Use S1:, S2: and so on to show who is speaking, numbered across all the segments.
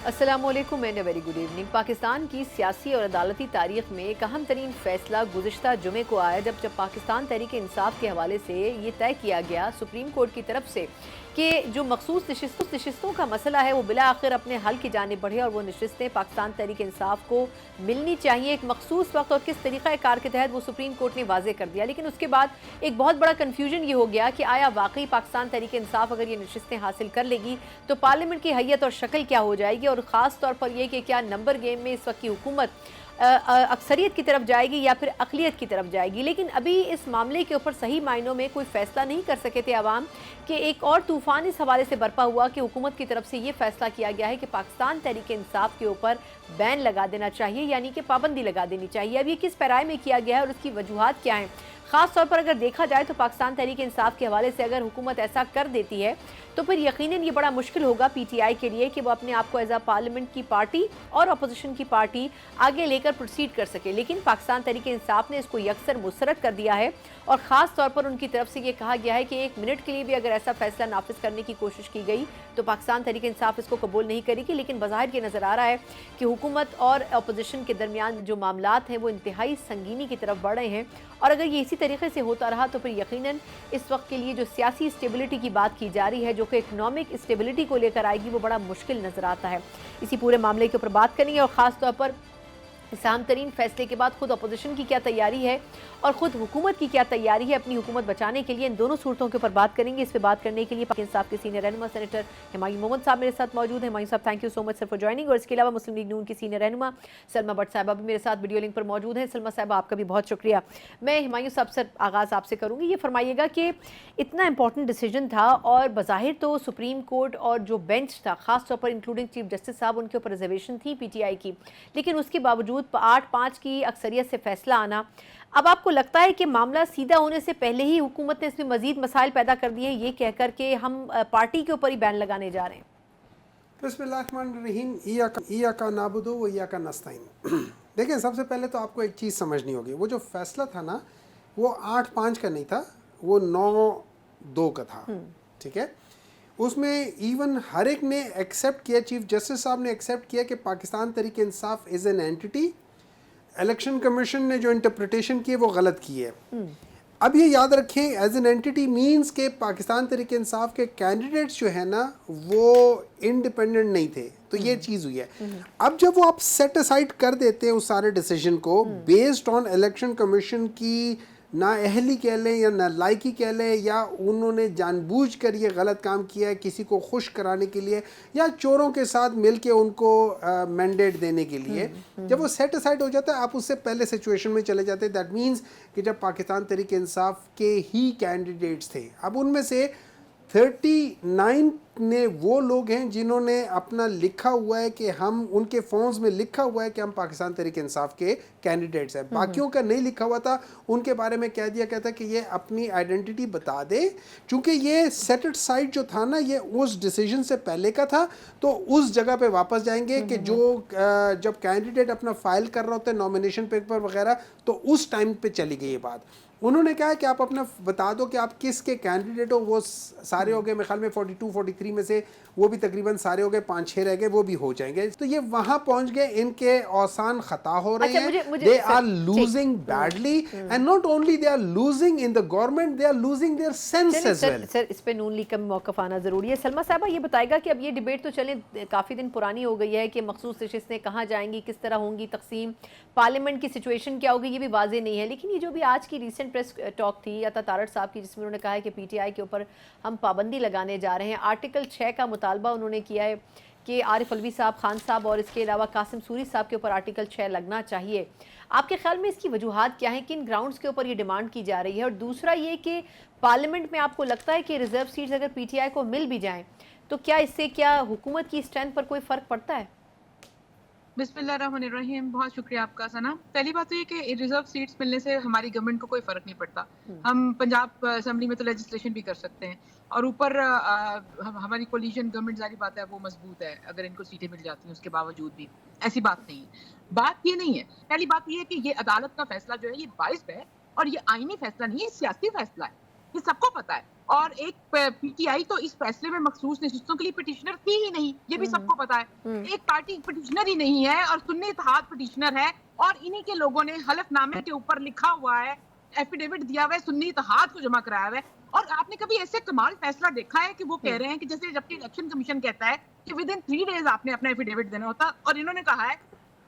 S1: अस्सलामुअलैकुम and very good evening. Pakistan की सियासी और अदालती तारीख में एक अहम तरीन फैसला गुज़िश्ता जुमे को आया जब पाकिस्तान तहरीक इंसाफ के हवाले से ये तय किया गया सुप्रीम कोर्ट की तरफ से कि जो मखसूस नशिस्तों का मसला है वो बिला आखिर अपने हल की जानिब बढ़े और वो नशिस्तें पाकिस्तान तहरीक इंसाफ को मिलनी चाहिए एक मखसूस वक्त और किस तरीक़ा कार के तहत वो सुप्रीम कोर्ट ने वाजे कर दिया। लेकिन उसके बाद एक बहुत बड़ा कन्फ्यूजन ये हो गया कि आया वाकई पाकिस्तान तहरीक इंसाफ अगर ये नशिस्तें हासिल कर लेगी तो पार्लियामेंट की हैयत और शक्ल क्या हो जाएगी, और ख़ास तौर पर यह कि क्या नंबर गेम में इस वक्त की हुकूमत अक्सरियत की तरफ जाएगी या फिर अक़लियत की तरफ जाएगी। लेकिन अभी इस मामले के ऊपर सही मायनों में कोई फैसला नहीं कर सके थे अवाम कि एक और तूफ़ान इस हवाले से बरपा हुआ कि हुकूमत की तरफ से ये फैसला किया गया है कि पाकिस्तान तहरीक इंसाफ के ऊपर बैन लगा देना चाहिए, यानी कि पाबंदी लगा देनी चाहिए। अब ये किस पैराए में किया गया है और उसकी वजूहात क्या हैं? ख़ास तौर पर अगर देखा जाए तो पाकिस्तान तहरीक इंसाफ के हवाले से अगर हुकूमत ऐसा कर देती है तो फिर यकीनन ये बड़ा मुश्किल होगा पीटीआई के लिए कि वो अपने आप को एज अ पार्लियामेंट की पार्टी और अपोजिशन की पार्टी आगे लेकर प्रोसीड कर सके। लेकिन पाकिस्तान तहरीक इंसाफ ने इसको यकसर मुस्तरद कर दिया है और ख़ास तौर पर उनकी तरफ से ये कहा गया है कि एक मिनट के लिए भी अगर ऐसा फैसला नाफिज करने की कोशिश की गई तो पाकिस्तान तहरीक इंसाफ इसको कबूल नहीं करेगी। लेकिन बज़ाहिर ये नज़र आ रहा है कि हुकूमत और अपोजिशन के दरमियान जो मामलात हैं वो इंतहाई संगीनी की तरफ बढ़ रहे हैं और अगर ये इसी तरीके से होता रहा तो फिर यकीनन इस वक्त के लिए जो सियासी स्टेबिलिटी की बात की जा रही है जो कि इकनॉमिक स्टेबिलिटी को लेकर आएगी वो बड़ा मुश्किल नज़र आता है। इसी पूरे मामले के ऊपर बात करेंगे और ख़ास तौर पर इस अहम तरीन फैसले के बाद खुद अपोजिशन की क्या तैयारी है और खुद हुकूमत की क्या तैयारी है अपनी हुकूमत बचाने के लिए। इन दोनों सूरतों के ऊपर बात करेंगे। इस पर बात करने के लिए पाकिस्तान इंसाफ के सीनियर रहनुमा सेनेटर हुमायूं मोहम्मद साहब मेरे साथ मौजूद हैं। हुमायूं साहब, thank you so much sir for joining. और इसके अलावा मुस्लिम लीग नून की सीनियर रहनुमा सलमा भट्ट साहबा भी मेरे साथ वीडियो लिंक पर मौजूद हैं। सलमा साहब, आपका भी बहुत शुक्रिया। मैं हुमायूं साहब से आगाज़ आपसे करूँगी। ये फरमाइएगा कि इतना इंपॉर्टेंट डिसीजन था और बज़ाहिर तो सुप्रीम कोर्ट और जो बेंच था ख़ास तौर पर इंक्लूडिंग चीफ जस्टिस साहब उनके ऊपर रिजर्वेशन थी पीटीआई की, लेकिन उसके बावजूद 8-5 की अक्सरियत से फैसला आना, अब आपको लगता है कि मामला सीधा होने से पहले ही हुकूमत ने इसमें मजीद मसाइल पैदा कर दिए ये कहकर के हम पार्टी के ऊपर ही बैन लगाने जा रहे हैं?
S2: बिस्मिल्लाहिर्रहमानिर्रहीम, इय्याका नाबुदु व इय्याका नस्तईन। देखिए, सबसे पहले तो आपको एक चीज़ समझनी होगी, वो जो फैसला था ना वो 8-5 का नहीं था, वो 9-2 का था। ठीक है, उसमें इवन हर एक ने एक्सेप्ट किया, चीफ जस्टिस साहब ने एक्सेप्ट किया कि Pakistan Tehreek Insaf is an entity. Election commission ने जो इंटरप्रिटेशन की है वो गलत की है। अब ये याद रखें, एज एन एंटिटी मींस के पाकिस्तान तहरीक इंसाफ के कैंडिडेट्स जो है ना वो इंडिपेंडेंट नहीं थे, तो ये चीज़ हुई है। अब जब वो आप सेट असाइड कर देते हैं उस सारे डिसीजन को बेस्ड ऑन इलेक्शन कमीशन की ना अहली कह लें या ना लायकी कह लें, या उन्होंने जानबूझकर ये गलत काम किया है किसी को खुश कराने के लिए या चोरों के साथ मिलके उनको मैंडेट देने के लिए, जब वो सेट असाइड हो जाता है आप उससे पहले सिचुएशन में चले जाते हैं। दैट मीन्स कि जब पाकिस्तान तहरीक इंसाफ के ही कैंडिडेट्स थे, अब उनमें से 39 ने वो लोग हैं जिन्होंने अपना लिखा हुआ है कि हम, उनके फॉर्म्स में लिखा हुआ है कि हम पाकिस्तान तहरीक इंसाफ के कैंडिडेट्स हैं। बाकियों का नहीं लिखा हुआ था, उनके बारे में कह दिया गया था कि ये अपनी आइडेंटिटी बता दे। चूंकि ये सेट असाइड जो था ना ये उस डिसीजन से पहले का था, तो उस जगह पे वापस जाएंगे कि जो जब कैंडिडेट अपना फाइल कर रहा होता है नॉमिनेशन पेपर वगैरह, तो उस टाइम पे चली गई ये बात। उन्होंने कहा कि आप अपना बता दो कि आप किसके कैंडिडेट हो। वो सारे हो गए, मेरे ख्याल में 42-43 में से वो भी तकरीबन सारे हो गए, 5-6 रह गए, वो भी हो जाएंगे। तो ये वहां पहुंच गए, इनके औसान खता हो रहे हैं। They are losing badly and not only they are losing in the government, they are losing their sense as well.
S1: Sir, इस पे नून लीग का मौक़िफ़ आना ज़रूरी है। सलमा साहबा, ये बताएगा कि अब ये डिबेट तो चले काफ़ी दिन पुरानी हो गई है कि मखसूस नशिस्तें कहाँ जाएंगी, किस तरह होंगी तकसीम, पार्लियामेंट की सिचुएशन क्या होगी, ये भी वाज़ेह नहीं है। लेकिन ये जो भी आज की रिसेंट प्रेस टॉक थी अता तारड़ साहब की, जिसमें उन्होंने कहा है कि पीटीआई के ऊपर हम पाबंदी लगाने जा रहे हैं, आर्टिकल 6 का मुतालबा उन्होंने किया है कि आरिफ अलवी साहब, खान साहब और इसके अलावा कासिम सूरी साहब के ऊपर आर्टिकल 6 लगना चाहिए। आपके ख्याल में इसकी वजूहात क्या हैं, किन ग्राउंड्स के ऊपर ये डिमांड की जा रही है? और दूसरा ये कि पार्लियामेंट में आपको लगता है कि रिजर्व सीट्स अगर पीटीआई को मिल भी जाएं तो क्या इससे क्या हुकूमत की स्ट्रेंथ पर कोई फ़र्क पड़ता है?
S3: बिस्मिल्लाहिर्रहमानिर्रहीम, बहुत शुक्रिया आपका सना। पहली बात तो ये कि रिजर्व सीट्स मिलने से हमारी गवर्नमेंट को कोई फ़र्क नहीं पड़ता। हम पंजाब असेंबली में तो लेजिस्लेशन भी कर सकते हैं और ऊपर हमारी कोलिशन गवर्नमेंट, जारी बात है वो मजबूत है अगर इनको सीटें मिल जाती हैं उसके बावजूद भी, ऐसी बात नहीं है। बात ये नहीं है, पहली बात ये है कि ये अदालत का फैसला जो है ये बाइस्ड है और ये आईनी फैसला नहीं है, सियासी फैसला है, ये सबको पता है। और एक पीटीआई तो इस फैसले में मखसूस नशिस्तों के लिए पिटिशनर थी ही नहीं, ये भी सबको पता है। एक पार्टी पिटिशनर ही नहीं है और सुन्नी इत्तेहाद पिटिशनर है, और इन्हीं के लोगों ने हलफनामे के ऊपर लिखा हुआ है, एफिडेविट दिया हुआ है, सुन्नी इत्तेहाद को जमा कराया हुआ है। और आपने कभी ऐसे कमाल फैसला देखा है कि वो कह रहे हैं कि जैसे जबकि इलेक्शन कमीशन कहता है कि विद इन 3 डेज आपने अपना एफिडेविट देना होता, और इन्होंने कहा है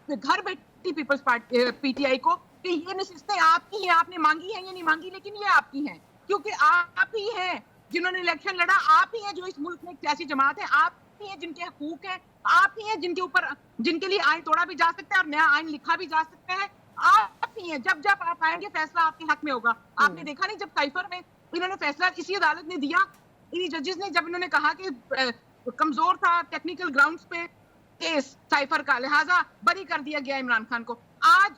S3: कि घर बैठी पीपल्स पार्टी पीटीआई को कि ये नशिस्तें आपकी हैं, आपने मांगी हैं या नहीं मांगी, लेकिन ये आपकी हैं, क्योंकि आप ही हैं जिन्होंने इलेक्शन लड़ा, आप ही हैं जो इस मुल्क में एक सियासी जमात है, आप ही हैं जिनके हकूक हैं, आप ही हैं जिनके ऊपर जिनके लिए आइन तोड़ा भी जा सकता है और नया आइन लिखा भी जा सकता है, आप ही हैं। जब जब आप आएंगे फैसला आपके हक में होगा। आपने देखा नहीं जब काइफर में इन्होंने फैसला इसी अदालत ने दिया, इन्हीं जजेस ने, जब इन्होंने कहा कि कमजोर था टेक्निकल ग्राउंड्स पे केस साइफर का, लिहाजा बरी कर दिया गया इमरान खान को। आज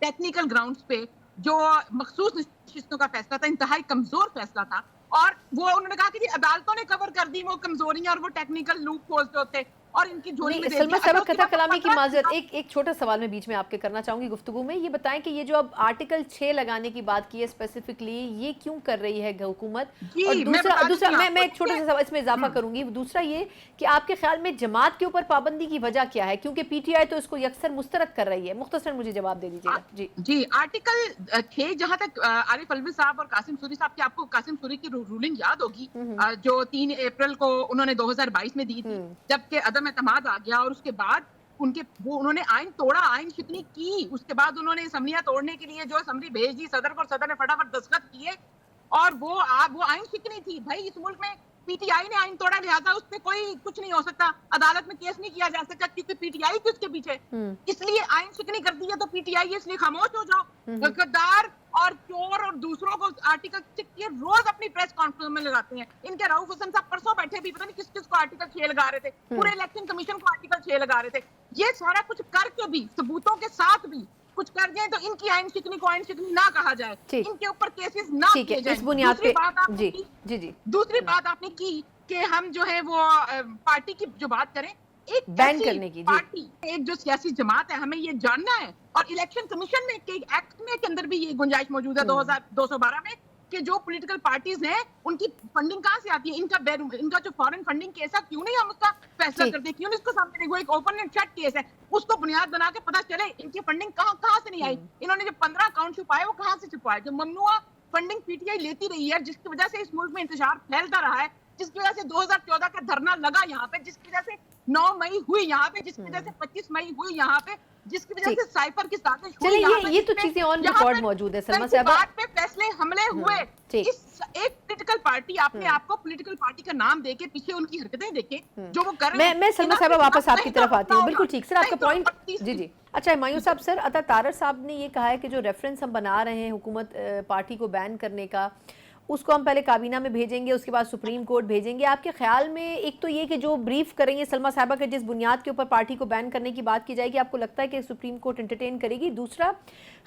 S3: टेक्निकल ग्राउंड्स पे जो मखसूस नशिस्तों का फैसला था, इंतहाई कमजोर फैसला था, और वो उन्होंने कहा कि अदालतों ने कवर कर दी वो कमजोरियां और वो टेक्निकल लूप होल्स जो थे, और इनकी झोली में
S1: सलमा साहब, कथा कलामी की माजरत, एक छोटा सवाल मैं बीच में आपके करना चाहूंगी गुफ्तगू में। ये बताएं कि ये जो अब आर्टिकल 6 लगाने की बात की है स्पेसिफिकली, ये क्यों कर रही है हुकूमत? और दूसरा मैं एक छोटा सा सवाल इसमें इजाफा करूंगी। दूसरा ये कि आपके ख्याल में जमात के ऊपर पाबंदी की वजह क्या है, क्योंकि पीटीआई तो इसको यकसर मुस्तरद कर रही है। मुख्तसर मुझे जवाब दे दीजिएगा।
S3: जी, आर्टिकल 6, जहां तक आरिफ अलवी साहब और कासिम सूरी साहब की, आपको कासिम सूरी की रूलिंग याद होगी जो 3 अप्रैल को उन्होंने 2022 में दी थी, जबकि अदम एतमाद आ गया और उसके बाद उन्होंने आइन तोड़ा, आइन शिकनी की। उसके बाद उन्होंने असम्बलियां तोड़ने के लिए जो असम्बली भेज दी सदर को, सदर ने फटाफट दस्तखत किए, और वो आइन शिकनी थी। भाई इस मुल्क में पीटीआई ने आइन तोड़ा, लिहाजा उस पर कोई कुछ नहीं हो सकता, अदालत में केस नहीं किया जा सकता, क्योंकि पीटीआई की उसके पीछे, इसलिए आइन शिकनी कर दी है तो पीटीआई इसलिए खामोश हो जाओ। गद्दार और चोर और दूसरों को आर्टिकल 6 के रोज अपनी प्रेस कॉन्फ्रेंस में लगाते हैं। इनके रऊफ हसन साहब परसों बैठे भी पता नहीं किस किस को आर्टिकल 6 लगा रहे थे, पूरे इलेक्शन कमीशन को आर्टिकल 6 लगा रहे थे। ये सारा कुछ करके भी, सबूतों के साथ भी कुछ कर जाए तो इनकी आइन शिकनी को आइन शिकनी ना कहा जाए, इनके ऊपर केसेस ना किए जाए। दूसरी बात आपने की कि हम जो है वो पार्टी की जो बात करें, एक
S1: बैन करने की
S3: पार्टी, एक जो सियासी जमात है, हमें ये जानना है, और इलेक्शन कमीशन में के एक्ट में के अंदर भी ये गुंजाइश मौजूद है 2212 में, कि जो पॉलिटिकल पार्टीज हैं उनकी फंडिंग कहाँ से आती है, इनका जो फॉरेन फंडिंग केस है, क्यों नहीं हम उसका फैसला करते, क्यों नहीं इसको सामने, वो एक ओपन एंड शट केस है, उसको बुनियाद बना के पता चले इनकी फंडिंग कहाँ से नहीं आई। इन्होंने जो 15 अकाउंट छुपाए वो कहाँ से छुपाए, जो ममनुआ फंडिंग पीटीआई लेती रही है, जिसकी वजह से इस मुल्क में इंतशार फैलता रहा है, जिसकी वजह से 2014 का धरना लगा यहाँ पे, जिसकी वजह से 9 मई हुई यहाँ पे, जिसकी वजह से 25 मई हुई यहाँ पे, जिसकी वजह से साइफर की साजिश हुई यहाँ पे,
S1: ये तो चीजें ऑन रिकॉर्ड मौजूद है। सलमा साहब,
S3: बात पे फैसले हमले हुए, इस एक पॉलिटिकल पार्टी, आपने आपको पॉलिटिकल पार्टी का नाम देके पीछे उनकी हरकतें देखें जो वो कर रहे हैं।
S1: मैं सलमा साहब वापस आपकी तरफ आती हूँ। बिल्कुल ठीक सर, आपका पॉइंट। जी अच्छा, हुमायूं साहब, सर अता तारर साहब ने ये कहा है कि जो रेफरेंस हम बना रहे हैं हुकूमत पार्टी को बैन करने का, उसको हम पहले काबीना में भेजेंगे, उसके बाद सुप्रीम कोर्ट भेजेंगे। आपके ख्याल में एक तो ये कि जो ब्रीफ करेंगे सलमा साहबा के, जिस बुनियाद के ऊपर पार्टी को बैन करने की बात की जाएगी, आपको लगता है कि सुप्रीम कोर्ट एंटरटेन करेगी? दूसरा,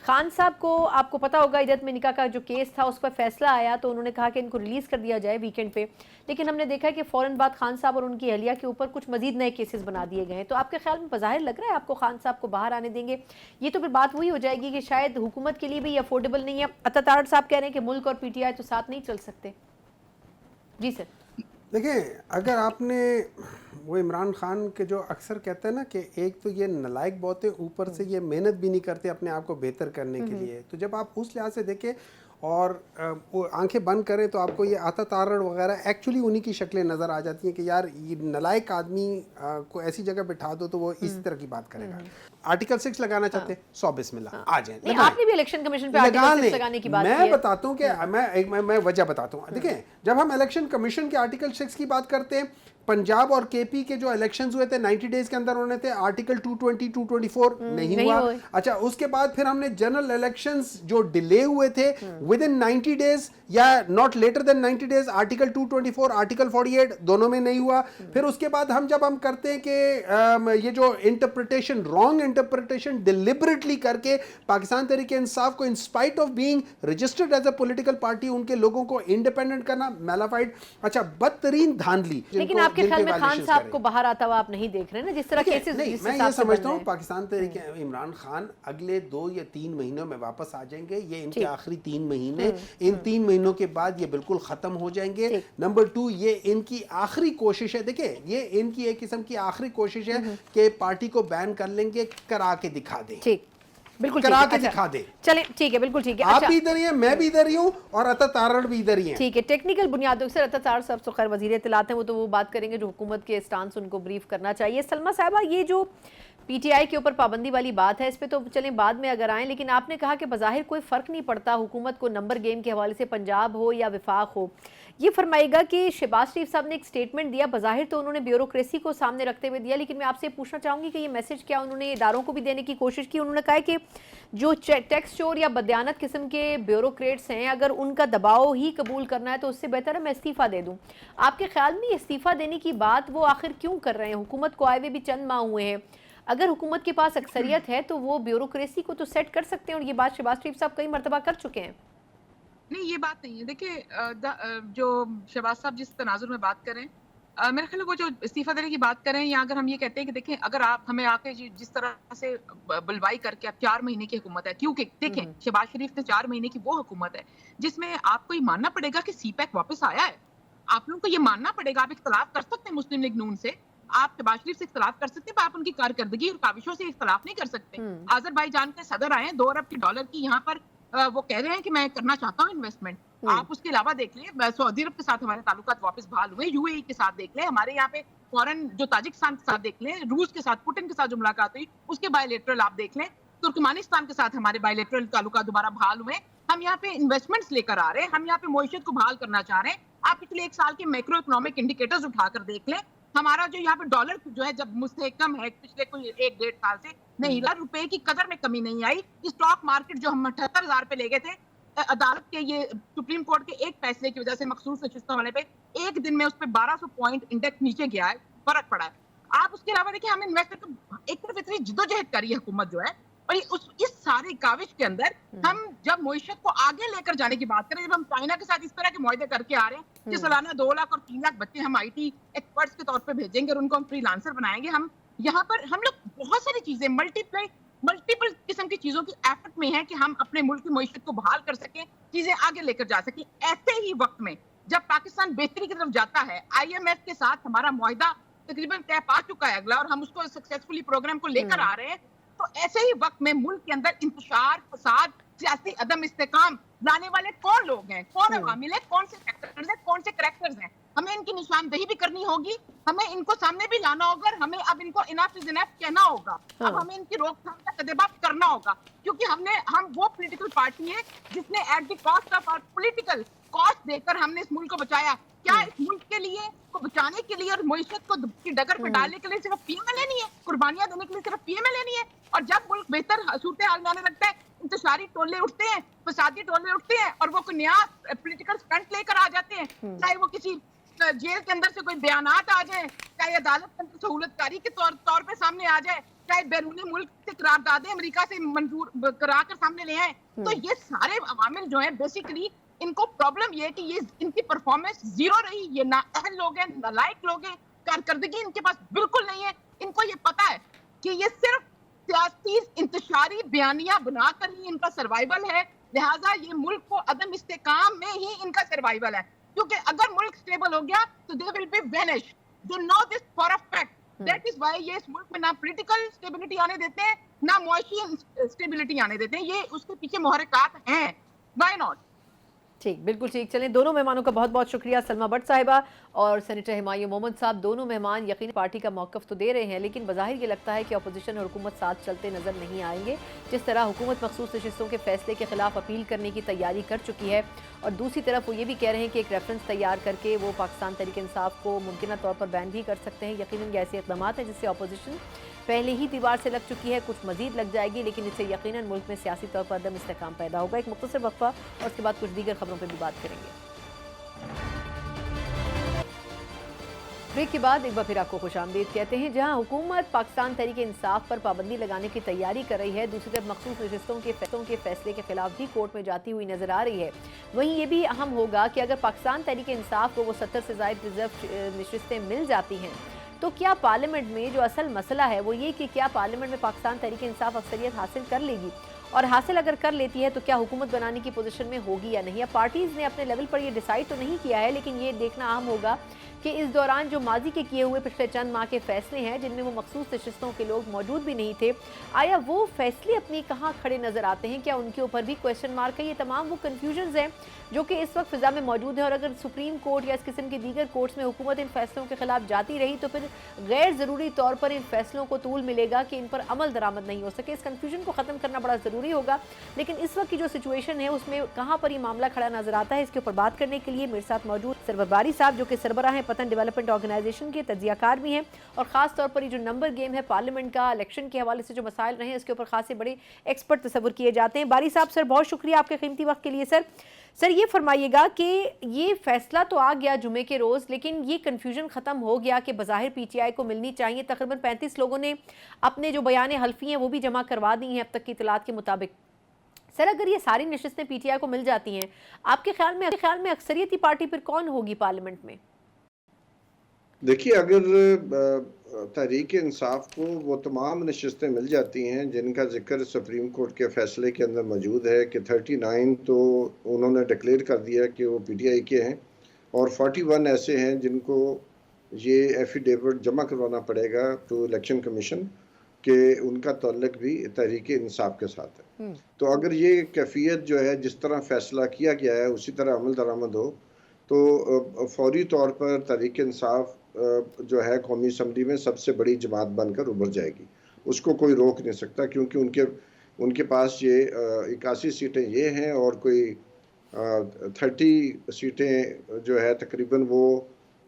S1: खान साहब को आपको पता होगा इज्जत में निकाह का जो केस था उस पर फैसला आया तो उन्होंने कहा कि इनको रिलीज़ कर दिया जाए वीकेंड पे, लेकिन हमने देखा कि फ़ौरन बाद खान साहब और उनकी अहलिया के ऊपर कुछ मजीद नए केसेस बना दिए गए हैं। तो आपके ख्याल में बज़ाहिर लग रहा है आपको खान साहब को बाहर आने देंगे? ये तो फिर बात वही हो जाएगी कि शायद हुकूमत के लिए भी अफोर्डेबल नहीं है। अता तारर साहब कह रहे हैं कि मुल्क और पीटीआई तो साथ नहीं चल सकते। जी सर,
S2: देखिए, अगर आपने वो इमरान खान के जो अक्सर कहते हैं ना कि एक तो ये नलायक बहुत है, ऊपर से ये मेहनत भी नहीं करते अपने आप को बेहतर करने के लिए, तो जब आप उस लिहाज से देखें और वो आंखें बंद करें तो आपको ये आता तारड़ वगैरह एक्चुअली उन्हीं की शक्लें नज़र आ जाती हैं कि यार ये नलायक आदमी को ऐसी जगह बिठा दो तो वो इस तरह की बात करेगा। आर्टिकल 6 लगाना चाहते हैं, 100 बिस्मिल्लाह आ जाए।
S1: आपने भी इलेक्शन कमीशन पे आर्टिकल 6 लगाने की बात की है।
S2: मैं बताता हूँ कि मैं वजह बताता हूँ। देखिए, जब हम इलेक्शन कमीशन के आर्टिकल 6 की बात करते हैं, पंजाब और केपी के जो इलेक्शंस हुए थे 90 डेज के अंदर होने थे, आर्टिकल 220 224 नहीं हुआ। अच्छा, उसके बाद फिर हमने जनरल इलेक्शंस जो डिले हुए थे विद इन 90 डेज या not later than 90 days, article 224 article 48 दोनों में नहीं हुआ। फिर उसके बाद हम जब हम करते हैं कि ये जो इंटरप्रिटेशन, रॉन्ग इंटरप्रिटेशन डिलिबरेटली करके पाकिस्तान तहरीक इंसाफ को in spite of being registered as a political party उनके लोगों को इंडिपेंडेंट करना, मैलाफाइड, अच्छा बदतरीन धांधली।
S1: लेकिन आपके ख्याल में खान साहब को बाहर आता हुआ आप नहीं देख रहे ना, जिस तरह केसेस
S2: नहीं, मैं ये समझता हूँ पाकिस्तान तरीके इमरान खान अगले 2 या 3 महीनों में वापस आ जाएंगे। ये इनके आखिरी 3 महीने, इन 3 महीनों के बाद ये बिल्कुल खत्म हो जाएंगे। नंबर 2, ये इनकी आखिरी कोशिश है, देखिए ये इनकी एक किस्म की आखिरी कोशिश है कि पार्टी को बैन कर लेंगे, करा के दिखा दें।
S1: ठीक, बिल्कुल
S2: करा के दिखा दे।
S1: चले, ठीक है, बिल्कुल ठीक है।
S2: आप भी इधर ही हैं, मैं भी इधर ही हूँ, और अता तारड़ भी इधर ही हैं।
S1: ठीक है, टेक्निकल बुनियादों से अता तारड़ साहब तो खैर वजीर इत्तलात हैं, वो तो वो बात करेंगे जो हुकूमत के स्टांस उनको ब्रीफ करना चाहिए। सलमा साहिबा, ये जो पीटीआई के ऊपर पाबंदी वाली बात है, इस पे तो चलें बाद में अगर आएँ, लेकिन आपने कहा कि बज़ाहिर कोई फ़र्क नहीं पड़ता हुकूमत को नंबर गेम के हवाले से, पंजाब हो या विफाक हो। ये फरमाएगा कि शहबाज शरीफ साहब ने एक स्टेटमेंट दिया, बज़ाहिर तो उन्होंने ब्यूरोक्रेसी को सामने रखते हुए दिया, लेकिन मैं आपसे पूछना चाहूँगी कि ये मैसेज क्या उन्होंने इदारों को भी देने की कोशिश की? उन्होंने कहा कि जो टैक्स चोर या बदयानत किस्म के ब्यूरोक्रेट्स हैं, अगर उनका दबाव ही कबूल करना है तो उससे बेहतर है मैं इस्तीफ़ा दे दूँ। आपके ख्याल में इस्तीफ़ा देने की बात वो आखिर क्यों कर रहे हैं? हुकूमत को आए हुए भी चंद माह हुए हैं, अगर हुकूमत के पास अक्सरियत है तो वो ब्यूरोक्रेसी को तो सेट कर सकते हैं, और ये बात शहबाज शरीफ साहब कई मरतबा कर चुके हैं।
S3: नहीं, ये बात नहीं है। देखिए, जो शहबाज साहब जिस तनाजुर में बात करें, मेरे ख्याल में वो जो इस्तीफा देने की बात करें, या अगर हम ये कहते हैं कि देखें, अगर आप हमें आके जिस तरह से बुलवाई करके आप 4 महीने की हुकूमत है, क्योंकि देखें शहबाज शरीफ ने 4 महीने की वो हुकूमत है जिसमें आपको ये मानना पड़ेगा कि सीपैक वापस आया है। आप लोगों को ये मानना पड़ेगा। आप इख्तलाफ कर सकते हैं मुस्लिम लीग नून से, आप शहबाज शरीफ से इख्तलाफ कर सकते हैं, पर आप उनकी कारकर्दगी और काविशों से इख्तलाफ नहीं कर सकते। अजरबैजान के सदर आए हैं, $2 अरब की यहाँ पर वो कह रहे हैं कि मैं करना चाहता हूँ इन्वेस्टमेंट। आप उसके अलावा देख लें, सऊदी अरब के साथ हमारे ताल्लुकात वापस बहाल हुए, यूएई के साथ देख लें, हमारे यहाँ पे फॉरेन जो ताजिकिस्तान के साथ देख लें, रूस के साथ, पुतिन के साथ जो मुलाकात हुई उसके बायलेटरल आप देख लें, तुर्कमानिस्तान के साथ हमारे बायलेटरल ताल्लुकात दोबारा बहाल हुए। हम यहाँ पे इन्वेस्टमेंट्स लेकर आ रहे हैं, हम यहाँ पे मईशत को बहाल करना चाह रहे हैं। आप पिछले 1 साल के मैक्रो इकोनॉमिक इंडिकेटर्स उठाकर देख लें, हमारा जो यहाँ पे डॉलर जो है जब मुस्तहकम है पिछले कोई 1-1.5 साल से, नहीं रुपए की कदर में कमी नहीं आई। स्टॉक मार्केट जो हम 78,000 पे ले गए थे, अदालत के ये सुप्रीम कोर्ट के एक फैसले की वजह से मखसूस नशिस्तों वाले पे एक दिन में उस पे 1200 पॉइंट इंडेक्स नीचे गया है, फर्क पड़ा है। आप उसके अलावा देखिए, हम इन्वेस्टर को एक तरफ इतनी जिद्दोजहद करी है हुकूमत जो है, और इस सारी काविश के अंदर हम जब मईशत को आगे लेकर जाने की बात करें, जब हम चाइना के साथ इस तरह के मुआहदे करके आ रहे हैं कि सालाना 2 लाख और 3 लाख बच्चे हम IT एक्सपर्ट्स के तौर पे भेजेंगे और उनको हम फ्रीलांसर बनाएंगे, हम यहाँ पर हम लोग बहुत सारी चीजें मल्टीपल किस्म की चीजों की एफर्ट में है कि हम अपने मुल्क की मईशत को बहाल कर सकें, चीजें आगे लेकर जा सकें। ऐसे ही वक्त में जब पाकिस्तान बेहतरी की तरफ जाता है, IMF के साथ हमारा मुआहदा तकरीबन तय पा चुका है अगला, और हम उसको सक्सेसफुली प्रोग्राम को लेकर आ रहे हैं, तो ऐसे ही वक्त में मुल्क के अंदर इंतशार, फसाद, सियासी अदम इस्तेकाम लाने वाले कौन लोग हैं, कौन अवामिल है, कौन से फैक्टर्स हैं, कौन से करैक्टर्स हैं, हमें इनकी निशानदेही भी करनी होगी, हमें इनको सामने भी लाना होगा, और हमें अब इनको इनफ इज इनफ कहना होगा। अब हमें इनकी रोकथाम का कदबा करना होगा, क्योंकि हम वो पॉलिटिकल पार्टी है जिसने at the cost of our political cost देकर हमने इस मुल्क को बचाया। क्या इस मुल्क के लिए को बचाने के लिए और मईशत को की डगर पे डालने के लिए सिर्फ पीएमए लेनी है, कुर्बानियां देने के लिए सिर्फ पीएमए लेनी है? और जब मुल्क बेहतर सूरत हाल में आने लगता है, इंतशारी टोले उठते हैं, फसादी टोले उठते हैं, और वो कोई नया पॉलिटिकल स्टंट लेकर आ जाते हैं, चाहे वो किसी जेल के अंदर से कोई बयानात आ जाए, चाहे अदालत के अंदर सहूलतकारी के तौर पे सामने आ जाए, चाहे बैरूनी मुल्क से करारदादें अमेरिका से मंजूर करा कर सामने ले आए, तो ये सारे अवामिल जो है बेसिकली इनको प्रॉब्लम ये है कि ये इनकी परफॉर्मेंस जीरो रही, ये नाअहल लोग हैं, नालायक लोग हैं, कारकर्दगी इनके पास बिल्कुल नहीं है। इनको ये पता है कि ये सिर्फ सियासी इंतशारी बयानियां बनाकर ही इनका सर्वाइवल है, लिहाजा ये मुल्क को अदम इस्तेकाम में ही इनका सर्वाइवल है, क्योंकि अगर मुल्क स्टेबल हो गया तो they will be vanish, they know this for a fact, that is why ये इस मुल्क में ना पॉलिटिकल स्टेबिलिटी आने देते हैं, ना मुआशी स्टेबिलिटी आने देते हैं, ये उसके पीछे मुहर्रिकात हैं, व्हाई नॉट।
S1: ठीक, बिल्कुल ठीक। चलें, दोनों मेहमानों का बहुत बहुत शुक्रिया, सलमा भट्ट साहिबा और सेनेटर हुमायूं मोहम्मद साहब। दोनों मेहमान यकीन पार्टी का मौक़िफ़ तो दे रहे हैं, लेकिन बज़ाहिर ये लगता है कि अपोजिशन और हुकूमत साथ चलते नज़र नहीं आएंगे। जिस तरह हुकूमत मखसूस नशिस्तों के फैसले के खिलाफ अपील करने की तैयारी कर चुकी है, और दूसरी तरफ वो ये भी कह रहे हैं कि एक रेफरेंस तैयार करके वो पाकिस्तान तहरीक इंसाफ को मुमकिन तौर पर बैन भी कर सकते हैं। यकीनन ऐसे इक़दाम हैं जिससे अपोजिशन पहले ही दीवार से लग चुकी है, कुछ मजीद लग जाएगी, लेकिन इससे यकीनन मुल्क में सियासी तौर पर अदम इस्तेकाम पैदा होगा। एक मुख्तसर वक्फा और उसके बाद कुछ दीगर खबरों पर भी बात करेंगे। ब्रेक के बाद एक बार फिर आपको खुशामदीद कहते हैं। जहां हुकूमत पाकिस्तान तहरीक इंसाफ पर पाबंदी लगाने की तैयारी कर रही है, दूसरी तरफ मखसूस नशिस्तों के फैसले के खिलाफ भी कोर्ट में जाती हुई नजर आ रही है। वहीं ये भी अहम होगा कि अगर पाकिस्तान तहरीक इंसाफ को वो 70 से ज़ायद रिजर्व नशिस्तें मिल जाती हैं तो क्या पार्लियामेंट में जो असल मसला है वो ये कि क्या पार्लियामेंट में पाकिस्तान तहरीक इंसाफ अक्सरियत हासिल कर लेगी, और हासिल अगर कर लेती है तो क्या हुकूमत बनाने की पोजीशन में होगी या नहीं। अब पार्टीज़ ने अपने लेवल पर ये डिसाइड तो नहीं किया है, लेकिन ये देखना अहम होगा कि इस दौरान जो माजी के किए हुए पिछले चंद माह के फैसले हैं जिनमें वो मखसूस नशिस्तों के लोग मौजूद भी नहीं थे, आया वो फैसले अपनी कहाँ खड़े नजर आते हैं, क्या उनके ऊपर भी क्वेश्चन मार्क है। ये तमाम वो कन्फ्यूजन्स हैं जो कि इस वक्त फिजा में मौजूद है, और अगर सुप्रीम कोर्ट या इस किस्म के दीगर कोर्ट्स में हुकूमत इन फैसलों के खिलाफ जाती रही तो फिर गैर ज़रूरी तौर पर इन फैसलों को तूल मिलेगा कि इन पर अमल दरामद नहीं हो सके। इस कन्फ्यूजन को ख़त्म करना बड़ा ज़रूरी होगा, लेकिन इस वक्त की जो सिचुएशन है उसमें कहाँ पर ये मामला खड़ा नजर आता है, इसके ऊपर बात करने के लिए मेरे साथ मौजूद सरवर बारी साहब, जो कि सरबराह हैं पतन डेवलपमेंट ऑर्गेनाइजेशन के, तज्जियाकार भी हैं, और ख़ास तौर पर ये जो नंबर गेम है पार्लियामेंट का, इलेक्शन के हवाले से जो मसाइल रहे हैं इसके ऊपर खासे बड़े एक्सपर्ट तस्वुर किए जाते हैं। बारी साहब सर, बहुत शुक्रिया आपके कीमती वक्त के लिए। सर ये फरमाइएगा कि ये फैसला तो आ गया जुमे के रोज़, लेकिन ये कन्फ्यूजन ख़त्म हो गया कि बज़ाहिर पीटीआई को मिलनी चाहिए। तकरीबन 35 लोगों ने अपने जो बयान हल्फी हैं वो भी जमा करवा दी हैं अब तक की इतलात के मुताबिक। सर अगर ये सारी नशिस्तें पीटीआई को मिल जाती हैं, आपके ख्याल में अक्सरियती पार्टी फिर कौन होगी पार्लियामेंट में?
S4: देखिए, अगर तहरीक इंसाफ को वो तमाम नशिस्तें मिल जाती हैं जिनका जिक्र सुप्रीम कोर्ट के फैसले के अंदर मौजूद है कि 39 तो उन्होंने डिक्लेयर कर दिया कि वो पीटीआई के हैं, और 41 ऐसे हैं जिनको ये एफिडेविट जमा करवाना पड़ेगा टू इलेक्शन कमीशन कि उनका ताल्लुक भी तहरीक इंसाफ के साथ है। तो अगर ये कैफियत जो है जिस तरह फैसला किया गया है उसी तरह अमल दरामद हो तो फौरी तौर पर तहरीक इंसाफ जो है कौमी असम्बली में सबसे बड़ी जमात बनकर उभर जाएगी। उसको कोई रोक नहीं सकता, क्योंकि उनके पास ये 81 सीटें ये हैं और कोई 30 सीटें जो है तकरीबन वो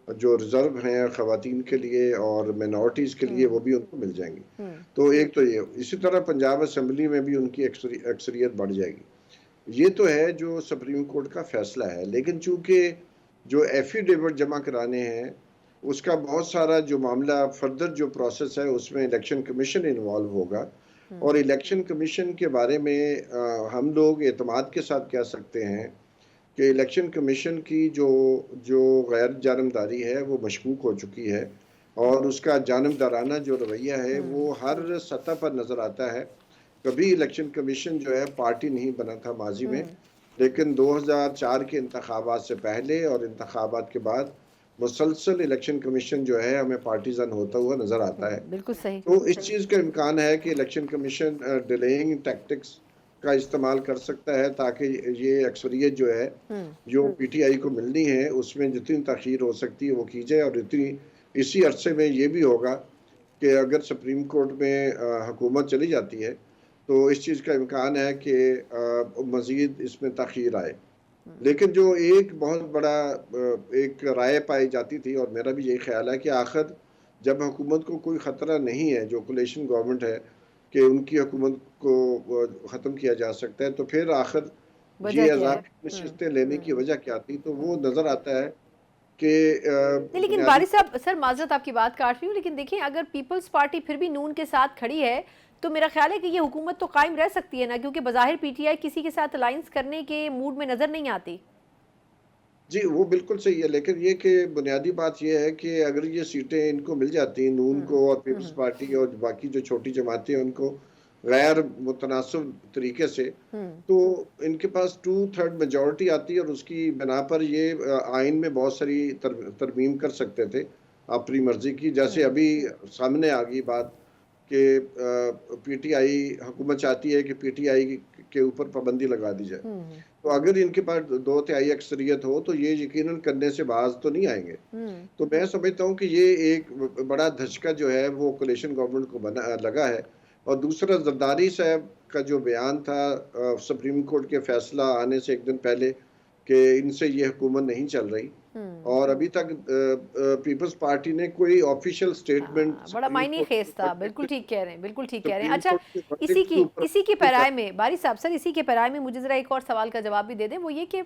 S4: जो रिजर्व हैं ख़वातीन के लिए और मिनॉरिटीज़ के लिए वो भी उनको मिल जाएंगी। तो एक तो ये, इसी तरह पंजाब असम्बली में भी उनकी अक्सरियत बढ़ जाएगी। ये तो है जो सुप्रीम कोर्ट का फैसला है, लेकिन चूँकि जो एफिडेविट जमा कराने हैं उसका बहुत सारा जो मामला फर्दर जो प्रोसेस है उसमें इलेक्शन कमीशन इन्वॉल्व होगा, और इलेक्शन कमीशन के बारे में हम लोग एतमाद के साथ कह सकते हैं कि इलेक्शन कमीशन की जो गैर जानबदारी है वो मशकूक हो चुकी है, और उसका जानबदाराना जो रवैया है वो हर सतह पर नज़र आता है। कभी इलेक्शन कमीशन जो है पार्टी नहीं बना था माजी में, लेकिन 2004 के इंतखाबात से पहले और इंतखाबात के बाद मुसलसल इलेक्शन कमीशन जो है हमें पार्टीजन होता हुआ नजर आता है।
S1: बिल्कुल सही।
S4: तो इस चीज़ का इम्कान है कि इलेक्शन कमीशन डिलेइंग टैक्टिक्स का इस्तेमाल कर सकता है ताकि ये अक्सरियत जो है जो पीटीआई को मिलनी है उसमें जितनी तखीर हो सकती है वो की जाए, और इसी अरसे में ये भी होगा कि अगर सुप्रीम कोर्ट में हुकूमत चली जाती है तो इस चीज़ का इम्कान है कि मज़ीद इसमें तखीर आए। लेकिन जो एक बहुत बड़ा एक राय पाई जाती थी, और मेरा भी यही ख्याल है कि आखिर जब हुकूमत को कोई ख़तरा नहीं है, जो कोलिशन गवर्नमेंट है कि उनकी हुकूमत को ख़त्म किया जा सकता है, तो फिर आखिर ये आज़ाद नशिस्तें लेने की वजह क्या थी? तो वो नज़र आता है कि
S1: लेकिन बारी साहब, सर माजरत आपकी बात काट रही हूँ, लेकिन देखिए अगर पीपल्स पार्टी फिर भी नून के साथ खड़ी है तो मेरा ख्याल है कि ये हुकूमत तो कायम रह सकती है ना, क्योंकि बज़ाहिर पीटीआई किसी के साथ अलायंस करने के मूड में नजर नहीं आती।
S4: जी वो बिल्कुल सही है, लेकिन ये कि बुनियादी बात ये है कि अगर ये सीटें इनको मिल जाती हैं नून को और पीपल्स पार्टी और बाकी जो छोटी जमातें उनको गैर मुतनासिब तरीके से, तो इनके पास 2/3 मेजॉरिटी आती है, और उसकी बिना पर ये आइन में बहुत सारी तरमीम कर सकते थे अपनी मर्जी की। जैसे अभी सामने आ गई बात कि पीटीआई हुकूमत चाहती है कि पीटीआई के ऊपर पाबंदी लगा दी जाए, तो अगर इनके पास 2/3 अक्सरियत हो तो ये यकीनन करने से बाज तो नहीं आएंगे। तो मैं समझता हूँ कि ये एक बड़ा धचका जो है वो कोलिशन गवर्नमेंट को लगा है। और दूसरा, जरदारी साहब का जो बयान था सुप्रीम कोर्ट के फैसला आने से एक दिन पहले कि इनसे ये हुकूमत नहीं चल रही, और अभी तक पीपल्स पार्टी ने कोई ऑफिशियल स्टेटमेंट,
S1: बड़ा मायने खेज था। बिल्कुल ठीक कह रहे हैं, बिल्कुल ठीक कह रहे हैं। अच्छा, इसी की पैराए में बारी साहब, सर इसी के पैराए में मुझे ज़रा एक और सवाल का जवाब भी दे दें, वो ये कि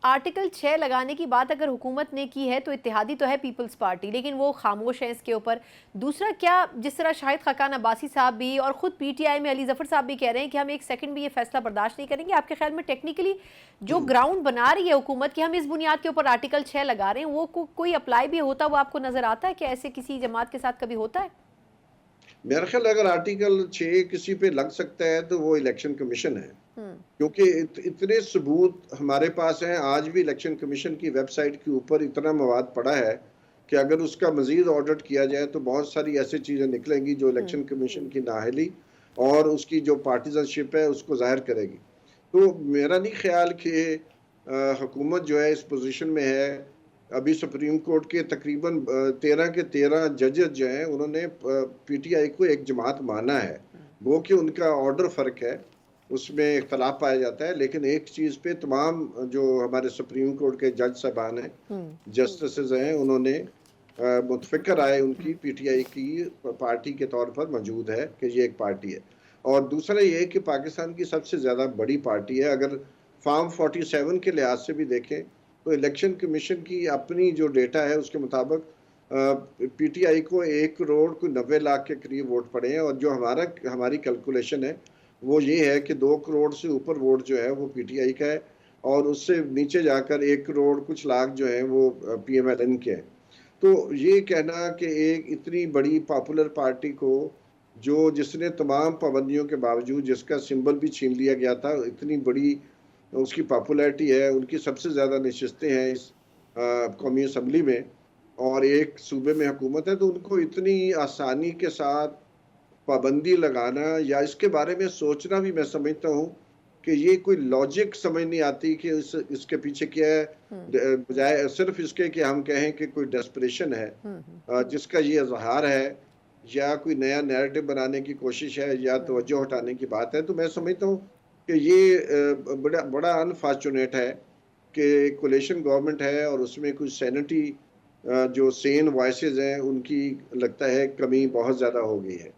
S1: आर्टिकल 6 लगाने की बात अगर हुकूमत ने की है तो इत्तेहादी तो है पीपल्स पार्टी, लेकिन वो खामोश है इसके ऊपर। दूसरा, क्या जिस तरह शाहिद खाकान अब्बासी साहब भी और ख़ुद पीटीआई में अली जफ़र साहब भी कह रहे हैं कि हम एक सेकंड भी ये फैसला बर्दाश्त नहीं करेंगे, आपके ख्याल में टेक्निकली जो ग्राउंड बना रही है हुकूमत कि हम इस बुनियाद के ऊपर आर्टिकल 6 लगा रहे हैं, वो कोई अप्लाई भी होता वो आपको नज़र आता है कि ऐसे किसी जमात के साथ कभी होता है?
S4: मेरा ख्याल अगर आर्टिकल 6 किसी पे लग सकता है तो वो इलेक्शन कमीशन है, क्योंकि इतने सबूत हमारे पास हैं। आज भी इलेक्शन कमीशन की वेबसाइट के ऊपर इतना मवाद पड़ा है कि अगर उसका मजीद ऑडिट किया जाए तो बहुत सारी ऐसी चीज़ें निकलेंगी जो इलेक्शन कमीशन की नाअहली और उसकी जो पार्टिजनशिप है उसको जाहिर करेगी। तो मेरा नहीं ख्याल कि हुकूमत जो है इस पोजीशन में है। अभी सुप्रीम कोर्ट के तकरीबन 13 के 13 जजेस जो हैं उन्होंने पीटीआई को एक जमात माना है। वो कि उनका ऑर्डर फ़र्क है, उसमें इख्तलाफ पाया जाता है, लेकिन एक चीज़ पे तमाम जो हमारे सुप्रीम कोर्ट के जज साहबान हैं, जस्टिसेस हैं, उन्होंने मुतफ़िक़ राय उनकी पीटीआई की पार्टी के तौर पर मौजूद है कि ये एक पार्टी है। और दूसरा ये है कि पाकिस्तान की सबसे ज़्यादा बड़ी पार्टी है। अगर फॉर्म 47 के लिहाज से भी देखें तो इलेक्शन कमीशन की अपनी जो डेटा है उसके मुताबिक पीटीआई को 1 करोड़ को 90 लाख के करीब वोट पड़े हैं, और जो हमारी कैलकुलेशन है वो ये है कि 2 करोड़ से ऊपर वोट जो है वो पीटीआई का है, और उससे नीचे जाकर 1 करोड़ कुछ लाख जो है वो पीएमएलएन के हैं। तो ये कहना कि एक इतनी बड़ी पॉपुलर पार्टी को जिसने तमाम पाबंदियों के बावजूद, जिसका सिंबल भी छीन लिया गया था, इतनी बड़ी उसकी पॉपुलैरिटी है, उनकी सबसे ज़्यादा नशिस्तें हैं इस कौमी असम्बली में, और एक सूबे में हुकूमत है, तो उनको इतनी आसानी के साथ पाबंदी लगाना या इसके बारे में सोचना भी मैं समझता हूँ कि ये कोई लॉजिक समझ नहीं आती कि इसके पीछे क्या है, बजाय सिर्फ इसके कि हम कहें कि कोई डेस्परेशन है जिसका ये इजहार है, या कोई नया नैरेटिव बनाने की कोशिश है, या तवज्जो हटाने की बात है। तो मैं समझता हूँ कि ये बड़ा अनफॉर्चुनेट है कि कोलिशन गवर्नमेंट है और उसमें कुछ सैनिटी जो सेन वॉइसेस हैं उनकी लगता है कमी बहुत ज़्यादा हो गई है।